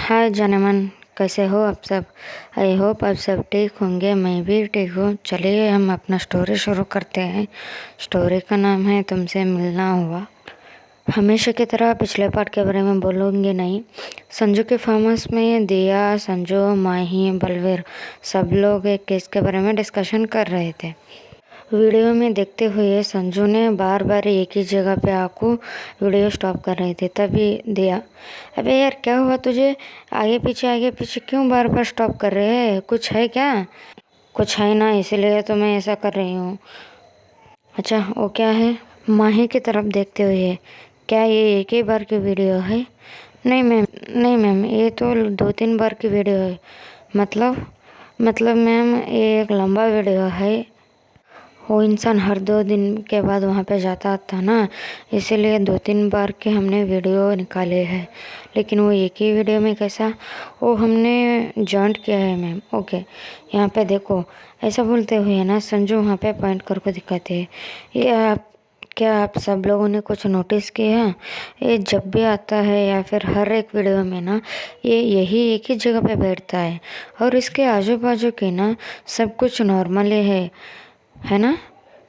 हाय जानेमन, कैसे हो आप सब। आई होप आप सब ठीक होंगे। मैं भी ठीक हूँ। चलिए हम अपना स्टोरी शुरू करते हैं। स्टोरी का नाम है तुमसे मिलना हुआ। हमेशा की तरह पिछले पार्ट के बारे में बोलूँगी नहीं। संजू के फार्म हाउस में दिया, संजू, माही, बलवीर सब लोग एक केस के बारे में डिस्कशन कर रहे थे। वीडियो में देखते हुए संजू ने बार बार एक ही जगह पे आको वीडियो स्टॉप कर रहे थे। तभी दिया, अबे यार क्या हुआ तुझे, आगे पीछे क्यों बार बार स्टॉप कर रहे हैं, कुछ है क्या? कुछ है ना, इसीलिए तो मैं ऐसा कर रही हूँ। अच्छा वो क्या है? माही की तरफ देखते हुए, क्या ये एक ही बार की वीडियो है? नहीं मैम, ये तो 2-3 बार की वीडियो है। मतलब मैम ये एक लंबा वीडियो है। वो इंसान हर 2 दिन के बाद वहाँ पे जाता था ना, इसीलिए 2-3 बार के हमने वीडियो निकाले हैं। लेकिन वो एक ही वीडियो में कैसा? वो हमने जॉइंट किया है मैम। ओके, यहाँ पे देखो, ऐसा बोलते हुए ना संजू वहाँ पे पॉइंट करके दिखाते हैं। क्या आप सब लोगों ने कुछ नोटिस किया है? ये जब भी आता है या फिर हर एक वीडियो में ना ये यही एक ही जगह पे बैठता है और इसके आजू बाजू के ना सब कुछ नॉर्मल है ना?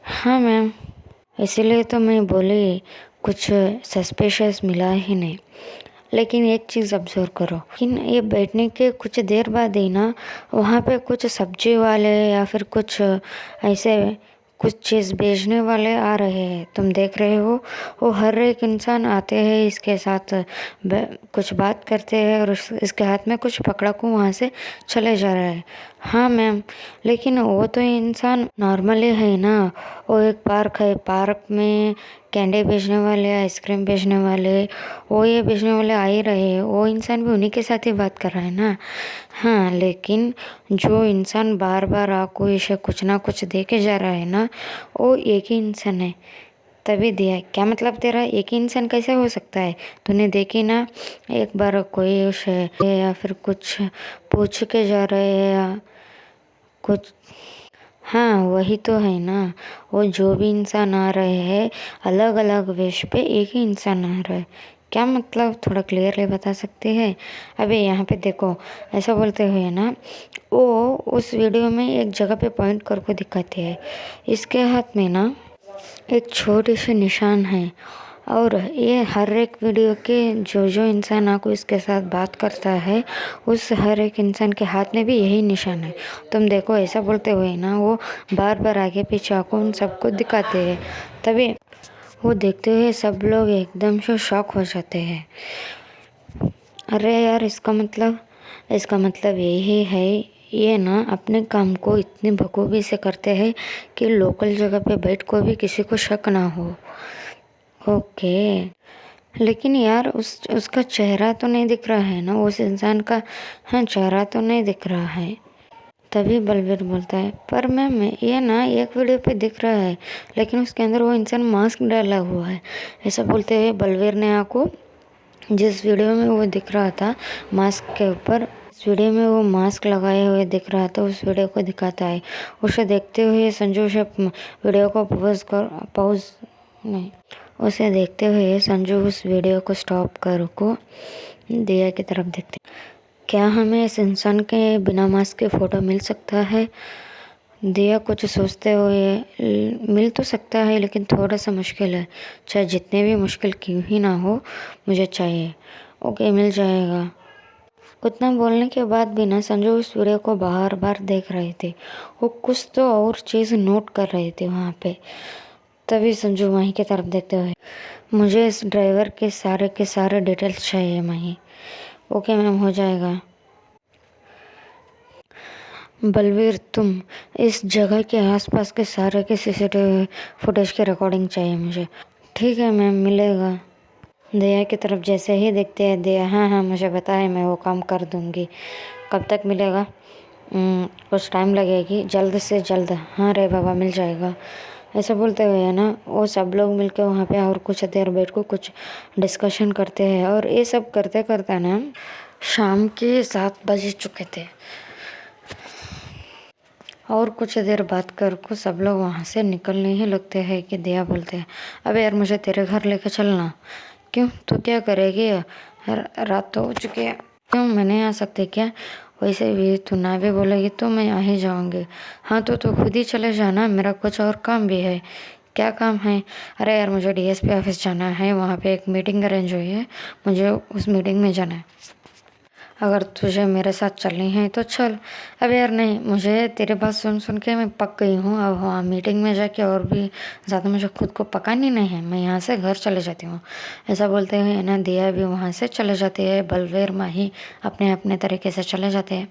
हाँ मैम, इसीलिए तो मैं बोली कुछ सस्पिशियस मिला ही नहीं। लेकिन एक चीज़ ऑब्जर्व करो, लेकिन ये बैठने के कुछ देर बाद ही ना वहाँ पे कुछ सब्जी वाले या फिर कुछ ऐसे कुछ चीज़ बेचने वाले आ रहे हैं। तुम देख रहे हो, वो हर एक इंसान आते हैं, इसके साथ कुछ बात करते हैं और इसके हाथ में कुछ पकड़ा को वहाँ से चले जा रहा है। हाँ मैम, लेकिन वो तो इंसान नॉर्मली है ना। वो एक पार्क है, पार्क में कैंडी बेचने वाले, आइसक्रीम बेचने वाले, वो ये बेचने वाले आ ही रहे हैं। वो इंसान भी उन्हीं के साथ ही बात कर रहा है ना। हाँ, लेकिन जो इंसान बार बार आपको इसे कुछ ना कुछ दे के जा रहा है ना, वो एक ही इंसान है। तभी दिया, क्या मतलब तेरा? एक ही इंसान कैसे हो सकता है? तूने देखी ना, एक बार कोई उसे या फिर कुछ पूछ के जा रहे हैं या कुछ। हाँ वही तो है ना, वो जो भी इंसान आ रहे हैं अलग अलग वेश पे एक ही इंसान आ रहा है। क्या मतलब, थोड़ा क्लियरली बता सकते हैं? अबे यहाँ पे देखो, ऐसा बोलते हुए ना वो उस वीडियो में एक जगह पे पॉइंट करके दिखाते हैं। इसके हाथ में ना एक छोटे से निशान है और ये हर एक वीडियो के जो जो इंसान आको इसके साथ बात करता है उस हर एक इंसान के हाथ में भी यही निशान है। तुम देखो, ऐसा बोलते हुए ना वो बार बार आगे पीछे आको उन सबको दिखाते हैं। तभी वो देखते हुए सब लोग एकदम से शॉक हो जाते हैं। अरे यार, इसका मतलब यही है, ये ना अपने काम को इतनी बखूबी से करते हैं कि लोकल जगह पे बैठ को भी किसी को शक ना हो। ओके, लेकिन यार उसका चेहरा तो नहीं दिख रहा है ना, उस इंसान का। हाँ, चेहरा तो नहीं दिख रहा है। तभी बलवीर बोलता है, पर मैम ये ना एक वीडियो पे दिख रहा है, लेकिन उसके अंदर वो इंसान मास्क डाला हुआ है। ऐसा बोलते हुए बलवीर ने आपको जिस वीडियो में वो दिख रहा था मास्क के ऊपर, इस वीडियो में वो मास्क लगाए हुए दिख रहा था, उस वीडियो को दिखाता है। उसे देखते हुए संजू से वीडियो को उसे देखते हुए संजू उस वीडियो को स्टॉप कर को दिया की तरफ देखते। क्या हमें इस इंसान के बिना मास्क के फ़ोटो मिल सकता है? दिया कुछ सोचते हुए, मिल तो सकता है लेकिन थोड़ा सा मुश्किल है। चाहे जितने भी मुश्किल क्यों ही ना हो, मुझे चाहिए। ओके, मिल जाएगा। उतना बोलने के बाद भी ना संजू उस वीडियो को बार बार देख रहे थे। वो कुछ तो और चीज़ नोट कर रहे थे वहाँ पे। तभी संजू माही की तरफ देखते हुए, मुझे इस ड्राइवर के सारे डिटेल्स चाहिए माही। ओके मैम, हो जाएगा। बलवीर, तुम इस जगह के आसपास के सारे के सीसीटीवी फुटेज की रिकॉर्डिंग चाहिए मुझे। ठीक है मैम, मिलेगा। दया की तरफ जैसे ही देखते हैं, दया, हाँ मुझे पता है, मैं वो काम कर दूँगी। कब तक मिलेगा? कुछ टाइम लगेगी, जल्द से जल्द। हाँ रे बाबा, मिल जाएगा। ऐसा बोलते हुए ना वो सब लोग मिलकर वहाँ पे और कुछ देर बैठ को कुछ डिस्कशन करते हैं और ये सब करते करते ना शाम के 7 बज चुके थे। और कुछ देर बात कर को सब लोग वहाँ से निकलने ही लगते हैं कि दिया बोलते हैं, अबे यार मुझे तेरे घर लेके चलना। क्यों, तू क्या करेगी? रात तो हो चुकी है, क्यों मैं नहीं आ सकती क्या? वैसे भी तू ना भी बोलेगी तो मैं आ ही जाऊँगी। हाँ तो तू खुद ही चले जाना, मेरा कुछ और काम भी है। क्या काम है? अरे यार मुझे डीएसपी ऑफिस जाना है, वहाँ पे एक मीटिंग अरेंज हुई है, मुझे उस मीटिंग में जाना है। अगर तुझे मेरे साथ चलनी है तो चल। अब यार नहीं, मुझे तेरी बात सुन सुन के मैं पक गई हूँ। अब हाँ, मीटिंग में जाके और भी ज़्यादा मुझे खुद को पकानी नहीं है, मैं यहाँ से घर चले जाती हूँ। ऐसा बोलते हुए ना दिया भी वहाँ से चले जाते हैं, बलवीर माही अपने अपने तरीके से चले जाते हैं।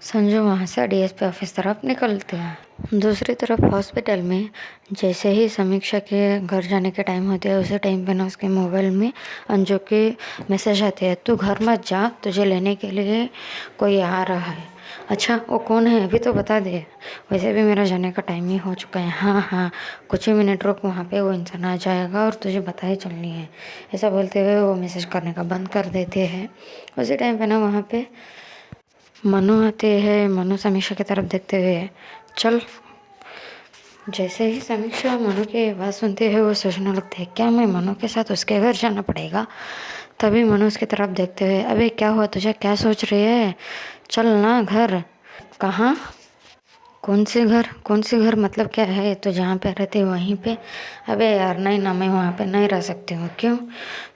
संजू वहाँ से डीएसपी ऑफिस तरफ निकलते हैं। दूसरी तरफ हॉस्पिटल में जैसे ही समीक्षा के घर जाने के टाइम होते हैं, उसी टाइम पे ना उसके मोबाइल में अंजू के मैसेज आते हैं, तू घर मत जा, तुझे लेने के लिए कोई आ रहा है। अच्छा वो कौन है अभी तो बता दे, वैसे भी मेरा जाने का टाइम ही हो चुका है। हाँ हाँ कुछ ही मिनट रुक, वहाँ पे वो इंसान आ जाएगा और तुझे बता ही चलनी है। ऐसा बोलते हुए वो मैसेज करने का बंद कर देते हैं। उसी टाइम पे ना वहाँ पे मनु आते हैं। मनु समीक्षा की तरफ देखते हुए चल। जैसे ही समीक्षा मनु की आवाज़ सुनते हैं वो सोचने लगते हैं क्या मैं मनु के साथ उसके घर जाना पड़ेगा। तभी मनु उसकी तरफ देखते हुए अबे क्या हुआ तुझे, क्या सोच रही है, चल ना घर। कहाँ? कौन सी घर मतलब क्या है? तो जहाँ पे रहते वहीं पे? अबे यार नहीं ना, मैं वहाँ पे नहीं रह सकती हूँ। क्यों?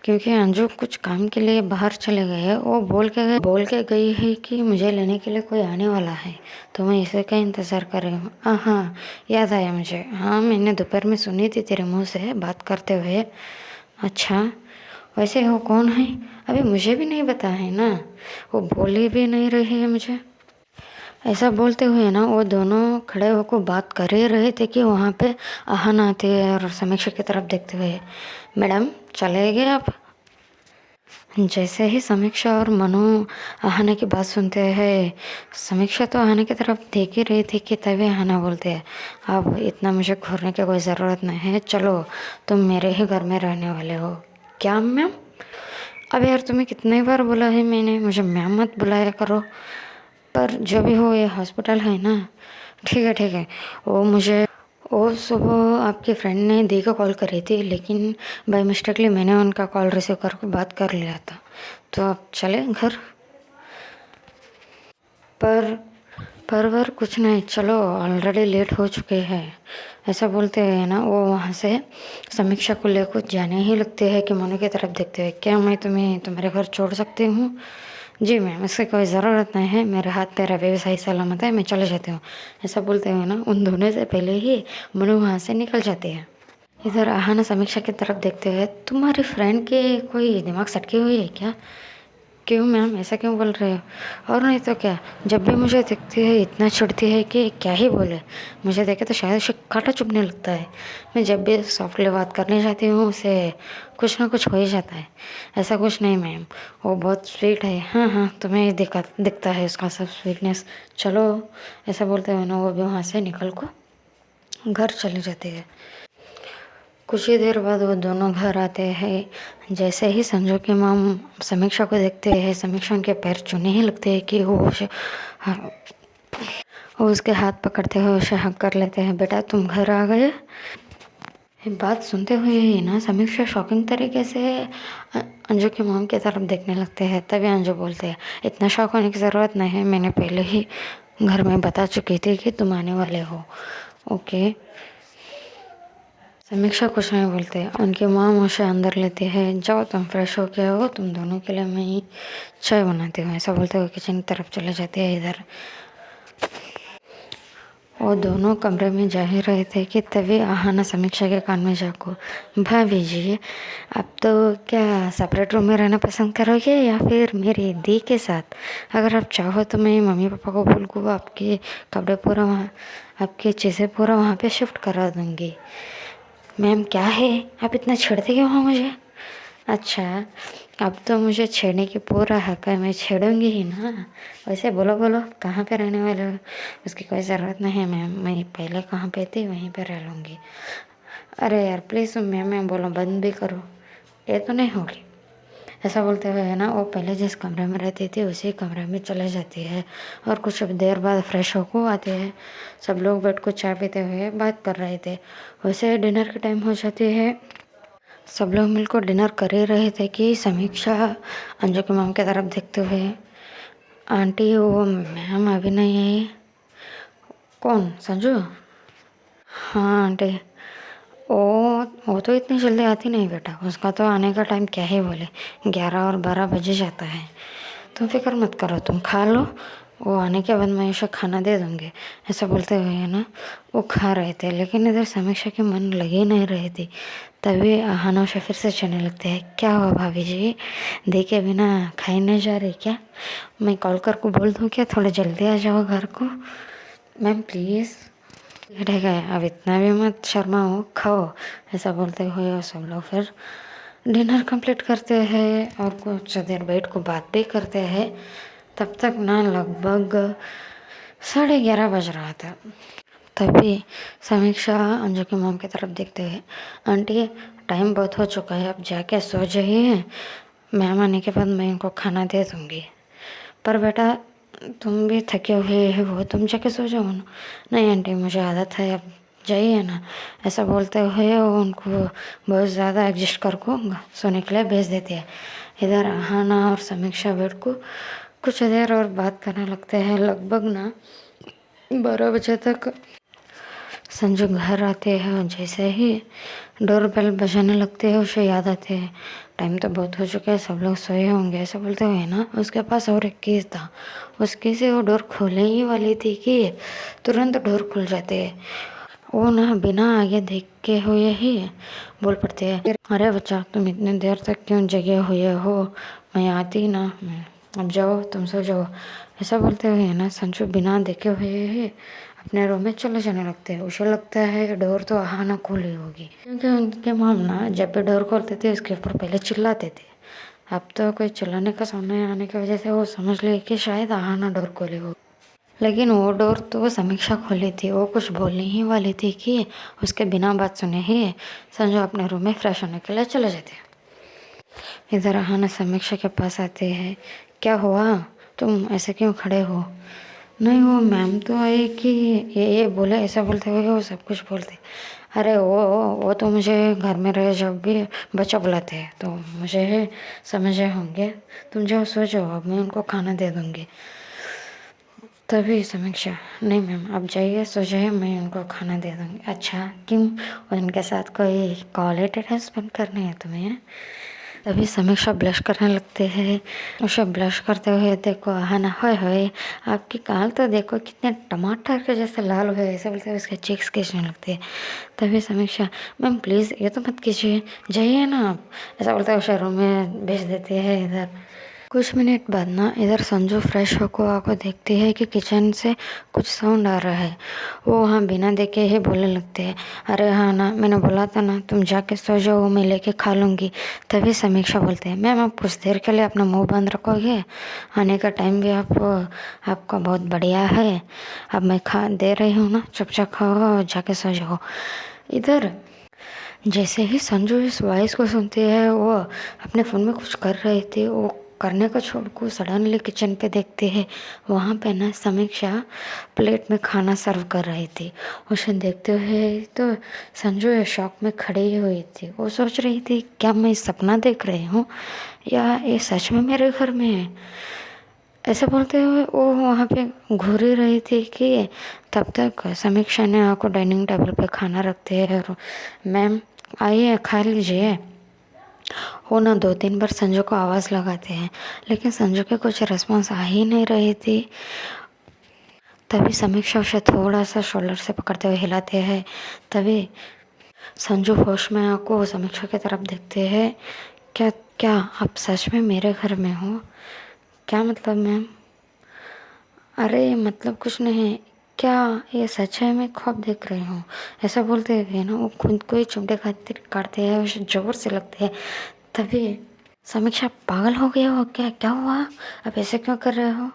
क्योंकि अंजू कुछ काम के लिए बाहर चले गए हैं। वो बोल के गई है कि मुझे लेने के लिए कोई आने वाला है, तो मैं इसे का इंतज़ार कर रही हूँ। हाँ याद आया मुझे, हाँ मैंने दोपहर में सुनी थी तेरे मुँह से बात करते हुए। अच्छा वैसे वो कौन है? अभी मुझे भी नहीं पता है ना, वो बोली भी नहीं रही है मुझे। ऐसा बोलते हुए ना वो दोनों खड़े होकर बात कर ही रहे थे कि वहाँ पे आहन आते हैं और समीक्षा की तरफ देखते हुए मैडम चले गए आप। जैसे ही समीक्षा और मनु आहना की बात सुनते हैं, समीक्षा तो आहना की तरफ देख ही रही थी कि तभी आहना बोलते हैं अब इतना मुझे घूरने की कोई ज़रूरत नहीं है, चलो तुम मेरे ही घर में रहने वाले हो। क्या मैम? अब यार तुम्हें कितने बार बोला है मैंने, मुझे मैम मत बुलाया करो। पर जो भी हो ये हॉस्पिटल है ना। ठीक है। वो सुबह आपके फ्रेंड ने दी को कॉल करी थी, लेकिन बाय मिस्टेकली मैंने उनका कॉल रिसीव करके बात कर लिया था, तो आप चले घर। पर पर कुछ नहीं, चलो ऑलरेडी लेट हो चुके हैं। ऐसा बोलते हुए ना वो वहाँ से समीक्षा को लेकर जाने ही लगते हैं कि मनु की तरफ देखते हुए क्या मैं तुम्हें तुम्हारे घर छोड़ सकती हूँ? जी मैम इसकी कोई ज़रूरत नहीं है, मेरे हाथ पैर अभी भी सही सलामत है, मैं चले जाती हूँ। ऐसा बोलते हुए ना उन दोनों से पहले ही मनु वहाँ से निकल जाती है। इधर आहाना समीक्षा की तरफ देखते हुए तुम्हारी फ्रेंड के कोई दिमाग सटकी हुई है क्या? क्यों मैम ऐसा क्यों बोल रहे हो? और नहीं तो क्या, जब भी मुझे देखती है इतना चिढ़ती है कि क्या ही बोले। मुझे देखे तो शायद उसे कांटा चुभने लगता है। मैं जब भी सॉफ्टली बात करने जाती हूँ उसे कुछ ना कुछ हो ही जाता है। ऐसा कुछ नहीं मैम, वो बहुत स्वीट है। हाँ तुम्हें दिखता है उसका सब स्वीटनेस। चलो ऐसा बोलते हुए ना वो भी वहाँ से निकल को घर चले जाते हैं। कुछ ही देर बाद वो दोनों घर आते हैं। जैसे ही संजू की माम समीक्षा को देखते हैं, समीक्षा उनके पैर छूने ही लगते हैं कि हाँ, वो उसके हाथ पकड़ते हुए उसे हक कर लेते हैं, बेटा तुम घर आ गए। ये बात सुनते हुए ही ना समीक्षा शॉकिंग तरीके से अंजू की माम की तरफ देखने लगते हैं। तभी अंजू बोलते हैं इतना शौक होने की ज़रूरत नहीं है, मैंने पहले ही घर में बता चुकी थी कि तुम आने वाले हो। ओके। समीक्षा कुछ नहीं बोलते, उनकी माँ उसे अंदर लेती है, जाओ तुम फ्रेश हो के हो, तुम दोनों के लिए मैं ही चाय बनाती हूँ। ऐसा बोलते हुए किचन की तरफ चले जाते हैं। इधर वो दोनों कमरे में जा ही रहे थे कि तभी आहाना समीक्षा के कान में जाको भाभी जी आप तो क्या सेपरेट रूम में रहना पसंद करोगे या फिर मेरी दी के साथ? अगर आप चाहो तो मैं मम्मी पापा को बोल को आपके कपड़े पूरा वहाँ, आपकी चीज़ें पूरा वहाँ पे शिफ्ट करा दूँगी। मैम क्या है, आप इतना छेड़ते क्यों हो मुझे? अच्छा अब तो मुझे छेड़ने की पूरा हक है, मैं छेड़ूंगी ही ना। वैसे बोलो बोलो कहाँ पे रहने वाले हो? उसकी कोई ज़रूरत नहीं है मैम, मैं पहले कहाँ पे थी वहीं पे रह लूँगी। अरे यार प्लीज़ मैम बोलो बंद भी करो, ये तो नहीं होगी। ऐसा बोलते हुए है ना वो पहले जिस कमरे में रहती थी उसी कमरे में चले जाती है और कुछ देर बाद फ्रेश होकर आते हैं। सब लोग बैठ कर चाय पीते हुए बात कर रहे थे। वैसे डिनर के टाइम हो जाती है। सब लोग मिलकर डिनर कर ही रहे थे कि समीक्षा अंजू की मॉम की तरफ देखते हुए, आंटी वो मैम अभी नहीं आई। कौन, संजू? हाँ आंटी, वो तो इतनी जल्दी आती नहीं बेटा, उसका तो आने का टाइम क्या ही बोले, 11 और 12 बजे जाता है। तुम फिक्र मत करो, तुम खा लो, वो आने के बाद मैं उसे खाना दे दूँगी। ऐसा बोलते हुए है ना वो खा रहे थे, लेकिन इधर समीक्षा के मन लगे नहीं रही थी। तभी आहाना उसे फिर से चढ़ने लगते हैं। क्या हुआ भाभी जी, देखे बिना खाई नहीं जा रही क्या? मैं कॉल कर को बोल दूँ क्या, थोड़ा जल्दी आ जाओ घर को? Ma'am please. ठीक है, अब इतना भी मत शर्माओ, खाओ। ऐसा बोलते हुए वो सब लोग फिर डिनर कंप्लीट करते हैं और कुछ देर बैठ को बात भी करते हैं। तब तक ना लगभग 11:30 बज रहा था। तभी समीक्षा अंजू की मॉम की तरफ देखते हैं, आंटी टाइम बहुत हो चुका है, अब जाके सो जाइए, मैम आने के बाद मैं इनको खाना दे दूँगी। पर बेटा तुम भी थके हुए हो, तुम जाके सो जाओ ना। नहीं आंटी मुझे आदत है, अब जाइए ना। ऐसा बोलते हुए वो उनको बहुत ज़्यादा एडजस्ट कर को सोने के लिए भेज देती है। इधर आहाना और समीक्षा बैठ को कुछ देर और बात करने लगते हैं। लगभग ना 12 बजे तक संजू घर आते हैं और जैसे ही डोर बेल बजाने लगते हैं उसे याद आते हैं, टाइम तो बहुत हो चुका है, सब लोग सोए होंगे। ऐसा बोलते हुए ना उसके पास और एक कीज था, उस की से वो डोर खोलने ही वाली थी कि तुरंत डोर खुल जाते हैं। वो ना बिना आगे देख के हुए ही बोल पड़ते हैं, अरे बच्चा तुम इतने देर तक क्यों जगे हुए हो, मैं आती ना, अब जाओ तुम सो जाओ। ऐसा बोलते हुए ना संजू बिना देखे हुए ही अपने रूम में चले जाने लगते हैं। उसे लगता है डोर तो आहाना खोली होगी, क्योंकि उनके मॉम ना जब भी डोर खोलते थे उसके ऊपर पहले चिल्लाते थे। अब तो कोई चिल्लाने का सामने आने की वजह से वो समझ लिए कि शायद आहाना डोर खोली हो, लेकिन वो डोर तो समीक्षा खोली थी। वो कुछ बोलने ही वाली थी कि उसके बिना बात सुने ही संजू अपने रूम में फ्रेश होने के लिए चले जाते। इधर आहाना समीक्षा के पास आते हैं, क्या हुआ, तुम ऐसे क्यों खड़े हो? नहीं वो मैम तो आई कि ये बोले, ऐसा बोलते हुए वो सब कुछ बोलते। अरे वो तो मुझे घर में रहे जब भी बच्चा बुलाते हैं तो मुझे समझे होंगे, तुम जाओ सो जाओ, अब मैं उनको खाना दे दूँगी। तभी समीक्षा, नहीं मैम आप जाइए सो जाइए, मैं उनको खाना दे दूँगी। अच्छा क्यों, उनके साथ कोई क्वालिटी टाइम स्पेंड करनी है तुम्हें? तभी समीक्षा ब्लश करने लगते हैं। उसे ब्लश करते हुए देखो आहाना, होए होए आपकी गाल तो देखो कितने टमाटर के जैसे लाल हुए, ऐसे बोलते हुए उसके चीक्स खींचने लगते हैं। तभी समीक्षा, मैम प्लीज़ ये तो मत कीजिए, जाइए ना आप। ऐसा बोलते हुए उसे रूम में भेज देते हैं। इधर कुछ मिनट बाद ना इधर संजू फ्रेश होकर आको देखती है कि किचन से कुछ साउंड आ रहा है। वो वहाँ बिना देखे ही बोलने लगते हैं, अरे हाँ ना मैंने बोला था ना तुम जाके सो जाओ, मैं लेके खा लूँगी। तभी समीक्षा बोलते हैं, मैम आप कुछ देर के लिए अपना मुंह बंद रखोगे, आने का टाइम भी आपका बहुत बढ़िया है, अब मैं खा दे रही हूँ ना, चुपचाप खाओ और जाके सो जाओ। इधर जैसे ही संजू इस वॉइस को सुनती है वो अपने फ़ोन में कुछ कर रही थी, वो करने का छोड़ को सडनली किचन पे देखते हैं। वहाँ पे ना समीक्षा प्लेट में खाना सर्व कर रही थी। उसे देखते हुए तो संजू ये शॉक में खड़ी हुई थी। वो सोच रही थी क्या मैं सपना देख रही हूँ या ये सच में मेरे घर में है। ऐसा बोलते हुए वो वहाँ पे घूर ही रही थी कि तब तक समीक्षा ने आको डाइनिंग टेबल पे खाना रखते हैं और मैम आइए खा लीजिए। वो ना 2-3 बार संजू को आवाज़ लगाते हैं, लेकिन संजू के कुछ रिस्पॉन्स आ ही नहीं रही थी। तभी समीक्षा उसे थोड़ा सा शोल्डर से पकड़ते हुए हिलाते हैं। तभी संजू होश में आको समीक्षा की तरफ देखते हैं, क्या क्या आप सच में मेरे घर में हो? क्या मतलब मैम? अरे मतलब कुछ नहीं, क्या ये सच है, मैं ख्वाब देख रही हूँ? ऐसा बोलते हुए ना वो खुद को ही चुमटे खातिर काटते हैं, उसे जोर से लगते हैं। तभी समीक्षा, पागल हो गया हो क्या, क्या हुआ, अब ऐसे क्यों कर रहे हो?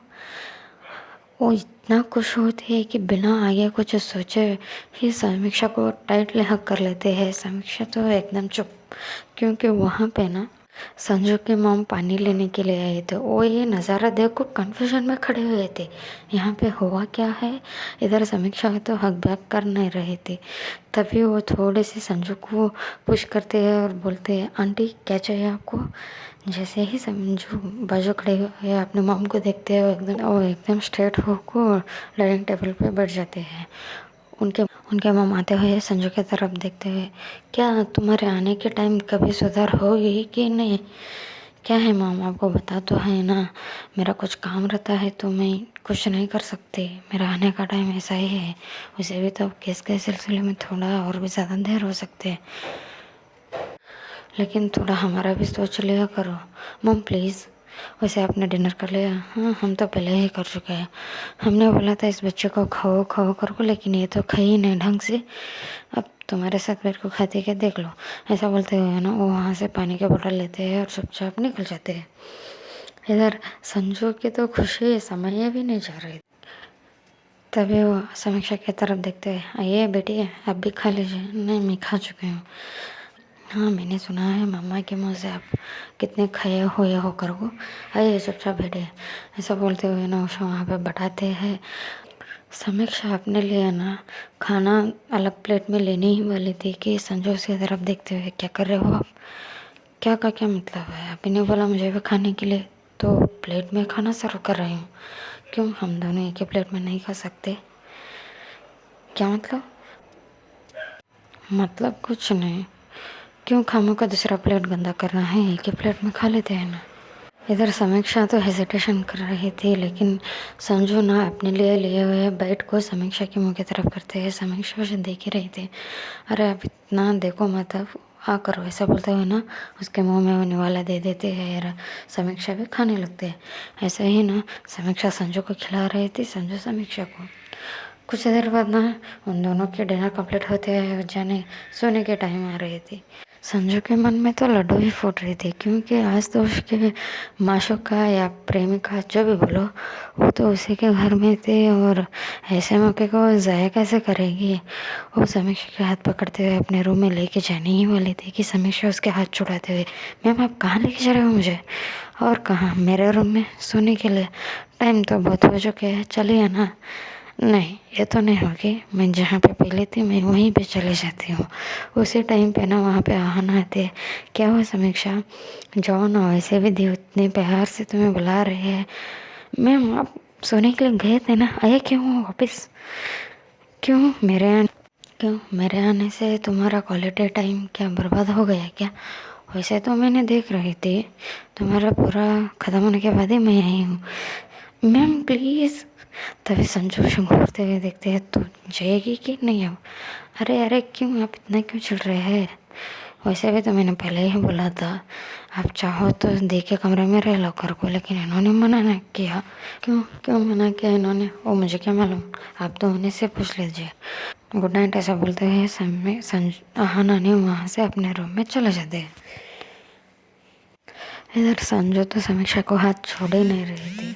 वो इतना खुश होते हैं कि बिना आगे कुछ सोचे ही समीक्षा को टाइटली हक कर लेते हैं। समीक्षा तो एकदम चुप, क्योंकि वहाँ पे ना संजू की मॉम पानी लेने के लिए आए थे। वो ये नज़ारा देख को कन्फ्यूजन में खड़े हुए थे, यहाँ पे हुआ क्या है। इधर समीक्षा तो हक बैक कर नहीं रहे थे। तभी वो थोड़े से संजू को पुश करते हैं और बोलते हैं, आंटी क्या चाहिए आपको। जैसे ही संजू बाजू खड़े हुए अपने मॉम को देखते हैं, वो एकदम स्ट्रेट होकर डाइनिंग टेबल पे बैठ जाते हैं। उनके उनके मॉम आते हुए संजू की तरफ देखते हुए, क्या तुम्हारे आने के टाइम कभी सुधार होगी कि नहीं। क्या है मॉम, आपको बता तो है ना, मेरा कुछ काम रहता है तो मैं कुछ नहीं कर सकती। मेरा आने का टाइम ऐसा ही है। उसे भी तो केस के सिलसिले में थोड़ा और भी ज़्यादा देर हो सकते हैं, लेकिन थोड़ा हमारा भी सोच लिया करो मॉम प्लीज़। वैसे आपने डिनर कर लिया। हाँ, हम तो पहले ही कर चुके हैं। हमने बोला था इस बच्चे को खाओ खाओ करो, लेकिन ये तो खाई नहीं ढंग से। अब तुम्हारे साथ बैठ को खाते क्या देख लो। ऐसा बोलते हुए ना वो वहाँ से पानी की बोतल लेते हैं और चुपचाप निकल जाते हैं। इधर संजू की तो खुशी समय भी नहीं जा रही। तभी वो समीक्षा की तरफ देखते हैं, आइए बेटी आप भी खा लीजिए। नहीं, मैं खा चुकी हूँ। हाँ, मैंने सुना है मम्मा के मुँह से आप कितने खाए हुए हो कर को। आइए चुपचाप बैठे। ऐसा बोलते हुए ना उसे वहाँ पे बैठाते हैं। समीक्षा अपने लिए ना खाना अलग प्लेट में लेने ही वाली थी कि संजू उसकी तरफ देखते हुए, क्या कर रहे हो आप। क्या का क्या मतलब है, आपने ने बोला मुझे भी खाने के लिए तो प्लेट में खाना सर्व कर रही हूँ। क्यों हम दोनों एक ही प्लेट में नहीं खा सकते। क्या मतलब कुछ नहीं। क्यों खामों का दूसरा प्लेट गंदा करना है, एक ही प्लेट में खा लेते हैं ना। इधर समीक्षा तो हेजिटेशन कर रही थी, लेकिन संजू ना अपने लिए हुए बाइट को समीक्षा के मुंह की तरफ करते हैं। समीक्षा उसे देख ही रही थी। अरे आप इतना देखो मत, अब आ करो, ऐसा बोलते हुए ना उसके मुंह में वो निवाला दे देते हैं और समीक्षा भी खाने लगते हैं। ऐसे ही ना समीक्षा संजू को खिला रही थी, संजू समीक्षा को। कुछ देर बाद ना उन दोनों के डिनर कंप्लीट होते हैं, जाने सोने के टाइम आ रही थी। संजू के मन में तो लड्डू ही फूट रही थी, क्योंकि आज तो उसके माशूक का या प्रेमिका जो भी बोलो, वो तो उसी के घर में थे और ऐसे मौके को ज़ाया कैसे करेगी। वो समीक्षा के हाथ पकड़ते हुए अपने रूम में लेके जाने ही वाली थी कि समीक्षा उसके हाथ छुड़ाते हुए, मैम आप कहाँ लेके जा रहे हो मुझे। और कहाँ, मेरे रूम में सोने के लिए। टाइम तो बहुत हो चुके हैं, चलिए ना। नहीं, ये तो नहीं होगी। मैं जहाँ पे पहले थी मैं वहीं पे चली जाती हूँ। उसी टाइम पे ना वहाँ पे आना आते। क्या हुआ समीक्षा, जाओ ना, वैसे भी दी उतने प्यार से तुम्हें बुला रहे हैं। मैम आप सोने के लिए गए थे ना, आए क्यों वापस। क्यों मेरे आने से तुम्हारा क्वालिटी टाइम क्या बर्बाद हो गया क्या। वैसे तो मैंने देख रही थी, तुम्हारा पूरा ख़त्म होने के बाद ही मैं आई हूँ। Ma'am please. तभी संजू से घूरते हुए देखते हैं, तो जाएगी कि नहीं अब। अरे अरे क्यों, आप इतना क्यों चिढ़ रहे हैं। वैसे भी तो मैंने पहले ही बोला था, आप चाहो तो देखे कमरे में रह लो कर को, लेकिन इन्होंने मना नहीं किया। क्यों क्यों मना किया इन्होंने, वो मुझे क्या मालूम, आप तो उन्हीं से पूछ लीजिए। गुड नाइट ऐसा बोलते हुए समय अहाना ने वहाँ से अपने रूम में चले जाते हैं। इधर संजू तो समीक्षा को हाथ छोड़ ही नहीं रही थी।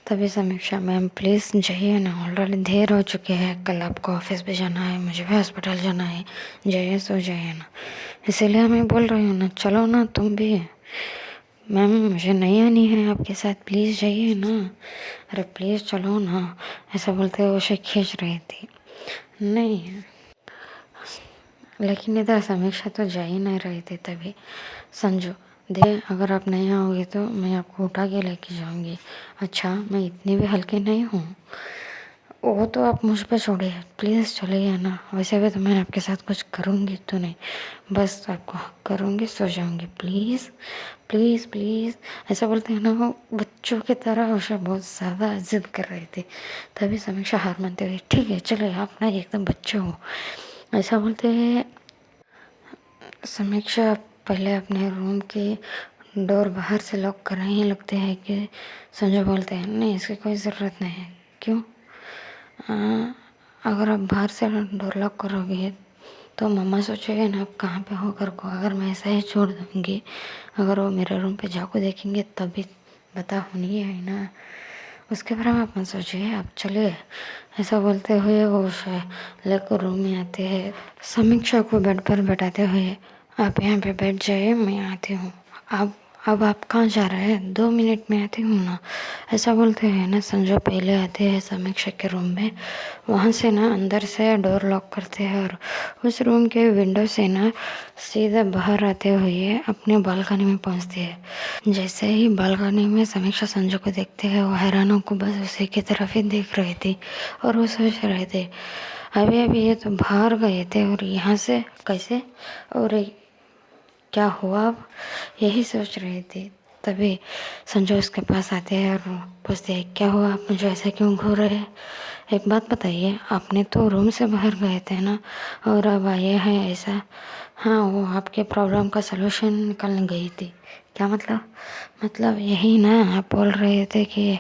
तभी समीक्षा, मैम प्लीज़ जाइए ना, ऑलरेडी देर हो चुके हैं, कल आपको ऑफिस भी जाना है, मुझे भी हॉस्पिटल जाना है। जाइए सो जाइए ना, इसीलिए मैं बोल रही हूँ ना, चलो ना तुम भी। मैम मुझे नहीं आनी है आपके साथ, प्लीज़ जाइए ना। अरे प्लीज़ चलो ना, ऐसा बोलते हुए उसे खींच रही थी। नहीं, लेकिन इधर समीक्षा तो जा ही नहीं रही थी। तभी संजू, दे अगर आप नहीं आओगे तो मैं आपको उठा के लेके जाऊंगी। अच्छा, मैं इतनी भी हल्की नहीं हूँ। वो तो आप मुझ पर छोड़िए, प्लीज़ चलिए ना। वैसे भी तो मैं आपके साथ कुछ करूँगी तो नहीं, बस आपको करूँगी सो जाऊँगी, प्लीज़ प्लीज़ प्लीज़। ऐसा बोलते हैं ना, वो बच्चों की तरह उसे बहुत ज़्यादा जिद कर रही थी। तभी समीक्षा हार मानते हुए, ठीक है चलिए, आप ना एकदम बच्चे हो, ऐसा बोलते हैं। समीक्षा पहले अपने रूम की डोर बाहर से लॉक करने ही लगते हैं कि संजू बोलते हैं, नहीं इसकी कोई ज़रूरत नहीं है। क्यों, अगर आप बाहर से डोर लॉक करोगे तो मम्मा सोचेगा ना आप कहाँ पे हो कर को। अगर मैं ऐसा ही छोड़ दूँगी, अगर वो मेरे रूम पे जाकर देखेंगे तब भी बता होनी है ना। उसके बारे में आप मत सोचिए, आप चलिए। ऐसा बोलते हुए वो उसे लेकर रूम में आते हैं। समीक्षा को बेड पर बैठाते हुए, आप यहाँ पे बैठ जाइए, मैं आती हूँ। अब आप कहाँ जा रहे हैं? 2 मिनट में आती हूँ ना, ऐसा बोलते हैं ना। संजू पहले आते हैं समीक्षा के रूम में, वहाँ से ना अंदर से डोर लॉक करते हैं और उस रूम के विंडो से ना सीधा बाहर आते हुए अपने बालकनी में पहुँचते हैं। जैसे ही बालकनी में समीक्षा संजू को देखते हैं, वो हैरानों को बस उसी की तरफ ही देख रही थी और वो सोच रहे थे अभी अभी ये तो बाहर गए थे और यहाँ से कैसे, और क्या हुआ अब, यही सोच रहे थे। तभी संजू उसके पास आते हैं और पूछते हैं क्या हुआ, आप मुझे ऐसे क्यों घूर रहे हैं? एक बात बताइए, आपने तो रूम से बाहर गए थे ना और अब आए हैं ऐसा? हाँ, वो आपके प्रॉब्लम का सलूशन निकालने गई थी। क्या मतलब यही ना, आप बोल रहे थे कि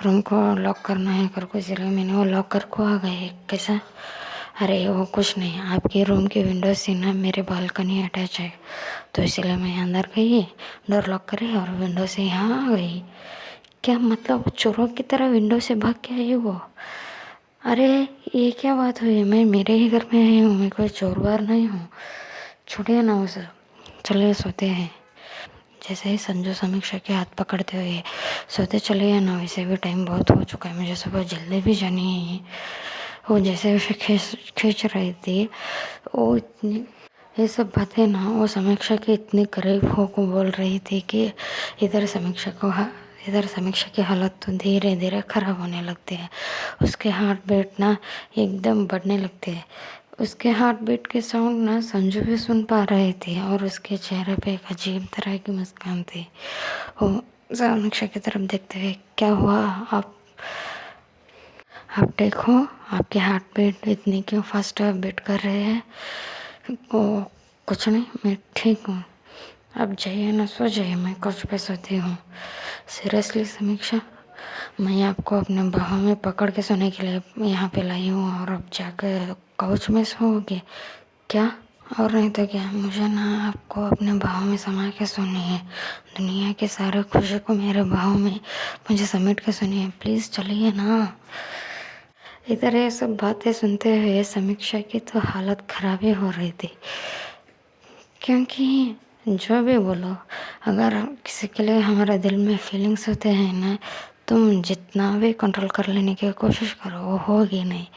रूम को लॉक करना है करके, इसलिए मैंने वो लॉक कर को आ गए कैसा? अरे वो कुछ नहीं, आपके रूम के विंडो से ना मेरे बालकनी अटैच है, तो इसलिए मैं अंदर गई, डोर लॉक करी और विंडो से यहाँ आ गई। क्या मतलब चोरों की तरह विंडो से भाग के आई वो? अरे ये क्या बात हुई, मैं मेरे ही घर में आई हूँ, मैं कोई चोर वार नहीं हूँ। छोड़िए ना वो सब, चलिए सोते हैं। जैसे ही संजू समीक्षा के हाथ पकड़ते हुए सोते चले गए ना, वैसे भी टाइम बहुत हो चुका है, मुझे सुबह जल्दी भी जानी है। वो जैसे उसे खींच रही थी, वो इतनी, ये सब बातें ना वो समीक्षा के इतने करीब हो को बोल रही थी कि इधर समीक्षा को इधर समीक्षा की हालत तो धीरे धीरे खराब होने लगती है। उसके हार्ट बीट ना एकदम बढ़ने लगते हैं। उसके हार्ट बीट के साउंड ना संजू भी सुन पा रहे थे और उसके चेहरे पे एक अजीब तरह की मुस्कान थी। वो समीक्षा की तरफ देखते हुए क्या हुआ, आप देखो, आपके हार्ट बीट इतनी क्यों फास्ट बीट कर रहे हैं? ओ कुछ नहीं, मैं ठीक हूँ। अब जाइए ना, सो जाइए, मैं कुछ पे सोती हूँ। सीरियसली समीक्षा, मैं आपको अपने बाहों में पकड़ के सोने के लिए यहाँ पे लाई हूँ और अब जाकर काउच में सोओगे क्या? और नहीं तो क्या, मुझे ना आपको अपने बाहों में समा के सोनी है। दुनिया के सारे खुशी को मेरे बाहों में मुझे समेट के सोनी है। प्लीज़ चलिए ना। इधर ये सब बातें सुनते हुए समीक्षा की तो हालत खराब ही हो रही थी, क्योंकि जो भी बोलो, अगर किसी के लिए हमारे दिल में फीलिंग्स होते हैं ना, तुम जितना भी कंट्रोल कर लेने की कोशिश करो वो होगी नहीं।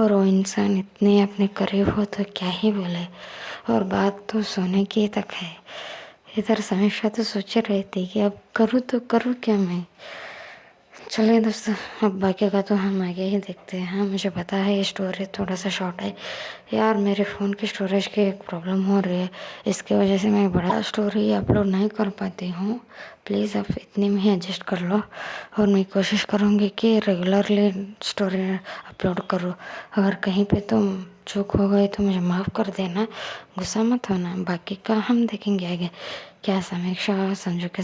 और वो इंसान इतने अपने करीब हो तो क्या ही बोले, और बात तो सोने की तक है। इधर समीक्षा तो सोच रही थी कि अब करूँ तो करूँ क्या मैं। चलिए दोस्तों, अब बाकी का तो हम आगे ही देखते हैं। हाँ, मुझे पता है ये स्टोरी थोड़ा सा शॉर्ट है यार, मेरे फ़ोन की स्टोरेज की एक प्रॉब्लम हो रही है, इसकी वजह से मैं बड़ा स्टोरी अपलोड नहीं कर पाती हूँ। प्लीज़ आप इतने में ही एडजस्ट कर लो, और मैं कोशिश करूँगी कि रेगुलरली स्टोरी अपलोड करूँ। अगर कहीं पे तुम चूक हो गई तो मुझे माफ़ कर देना, गुस्सा मत होना। बाकी का हम देखेंगे आगे, क्या समीक्षा संजू के